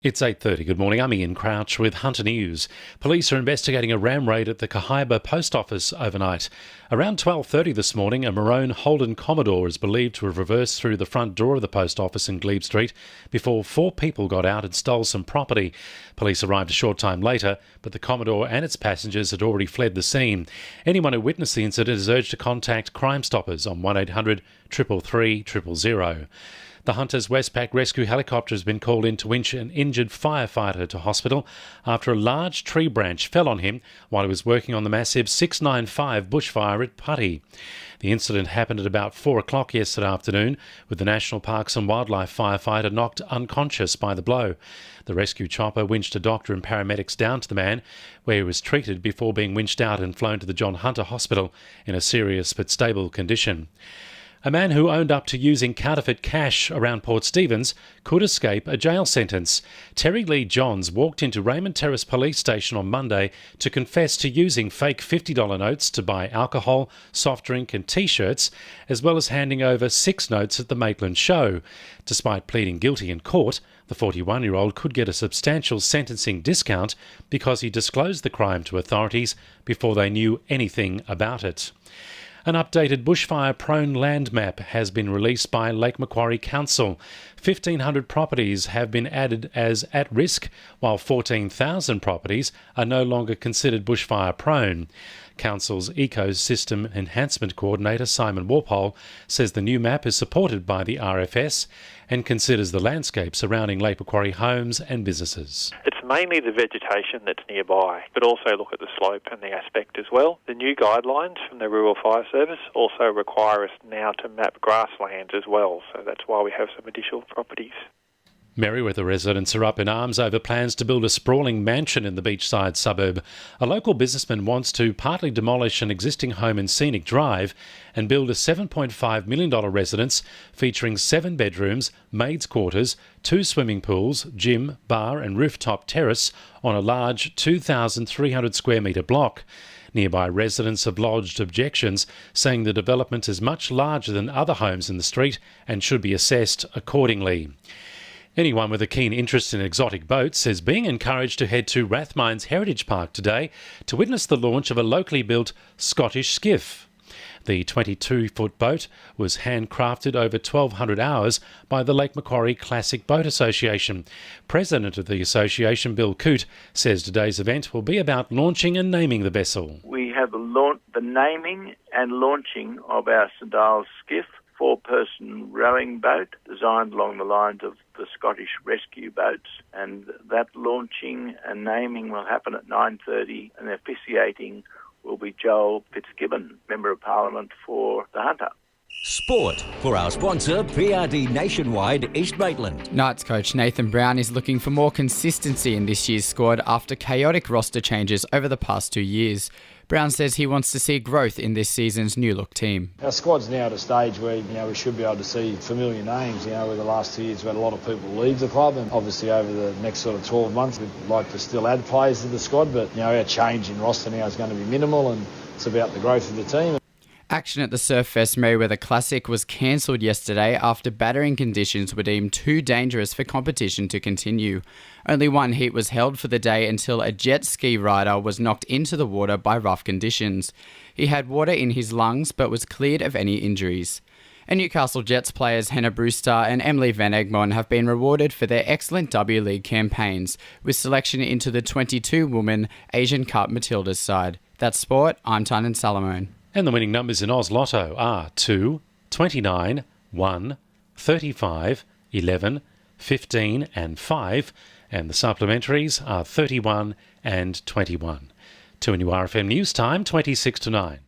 It's 8:30. Good morning. I'm Ian Crouch with Hunter News. Police are investigating a ram raid at the Cahaiba post office overnight. Around 12:30 this morning, a maroon Holden Commodore is believed to have reversed through the front door of the post office in Glebe Street before 4 people got out and stole some property. Police arrived a short time later, but the Commodore and its passengers had already fled the scene. Anyone who witnessed the incident is urged to contact Crime Stoppers on 1800 333 000. The Hunters Westpac rescue helicopter has been called in to winch an injured firefighter to hospital after a large tree branch fell on him while he was working on the massive 695 bushfire at Putty. The incident happened at about 4 o'clock yesterday afternoon, with the National Parks and Wildlife firefighter knocked unconscious by the blow. The rescue chopper winched a doctor and paramedics down to the man, where he was treated before being winched out and flown to the John Hunter Hospital in a serious but stable condition. A man who owned up to using counterfeit cash around Port Stephens could escape a jail sentence. Terry Lee Johns walked into Raymond Terrace Police Station on Monday to confess to using fake $50 notes to buy alcohol, soft drink and T-shirts, as well as handing over 6 notes at the Maitland show. Despite pleading guilty in court, the 41-year-old could get a substantial sentencing discount because he disclosed the crime to authorities before they knew anything about it. An updated bushfire-prone land map has been released by Lake Macquarie Council. 1,500 properties have been added as at risk, while 14,000 properties are no longer considered bushfire-prone. Council's Ecosystem Enhancement Coordinator Simon Walpole says the new map is supported by the RFS and considers the landscape surrounding Lake Macquarie homes and businesses. It's mainly the vegetation that's nearby, but also look at the slope and the aspect as well. The new guidelines from the Rural Fire Service also require us now to map grasslands as well, so that's why we have some additional properties. Merewether residents are up in arms over plans to build a sprawling mansion in the beachside suburb. A local businessman wants to partly demolish an existing home in Scenic Drive and build a $7.5 million residence featuring 7 bedrooms, maids' quarters, 2 swimming pools, gym, bar and rooftop terrace on a large 2,300 square metre block. Nearby residents have lodged objections, saying the development is much larger than other homes in the street and should be assessed accordingly. Anyone with a keen interest in exotic boats is being encouraged to head to Rathmines Heritage Park today to witness the launch of a locally built Scottish skiff. The 22-foot boat was handcrafted over 1,200 hours by the Lake Macquarie Classic Boat Association. President of the association, Bill Coote, says today's event will be about launching and naming the vessel. We have the naming and launching of our St Giles skiff, 4-person rowing boat designed along the lines of the Scottish rescue boats, and that launching and naming will happen at 9:30, and officiating will be Joel Fitzgibbon, Member of Parliament for the Hunter. Sport for our sponsor, PRD Nationwide East Maitland. Knights coach Nathan Brown is looking for more consistency in this year's squad after chaotic roster changes over the past 2 years. Brown says he wants to see growth in this season's new-look team. Our squad's now at a stage where we should be able to see familiar names. Over the last 2 years we've had a lot of people leave the club, and obviously over the next sort of 12 months we'd like to still add players to the squad, but our change in roster now is going to be minimal, and it's about the growth of the team. Action at the Surfest Merewether Classic was cancelled yesterday after battering conditions were deemed too dangerous for competition to continue. Only one heat was held for the day until a jet ski rider was knocked into the water by rough conditions. He had water in his lungs but was cleared of any injuries. And Newcastle Jets players Hannah Brewster and Emily Van Egmond have been rewarded for their excellent W League campaigns, with selection into the 22-woman Asian Cup Matildas side. That's sport. I'm Tynan Salamone. And the winning numbers in Oz Lotto are 2, 29, 1, 35, 11, 15 and 5, and the supplementaries are 31 and 21. 2NURFM News Time, 26 to 9.